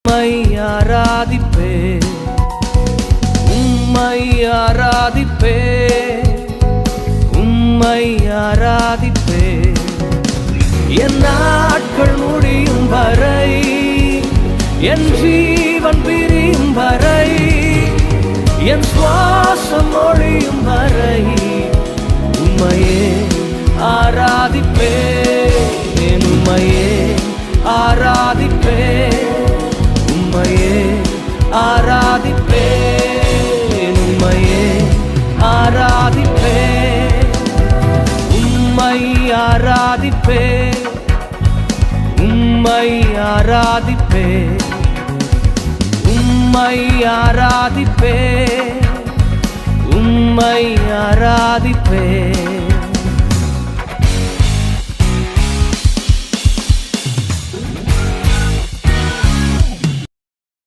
உம்மை ஆராதிப்பே, உம்மை ஆராதிப்பே, உம்மை ஆராதிப்பே. என் நாட்கள் முடியும் வரை, என் ஜீவன் பிரியும் வரை, என் சுவாசம் ஒழியும் வரை உம்மையே ஆராதிப்பே, உம்மையே ஆராதிப்பே, உம்மையே ஆராதிப்பே, உம்மையே ஆராதிப்பே, உம்மை ஆராதிப்பே, உம்மை ஆராதிப்பே, உம்மை ஆராதிப்பே, உம்மை ஆராதிப்பே.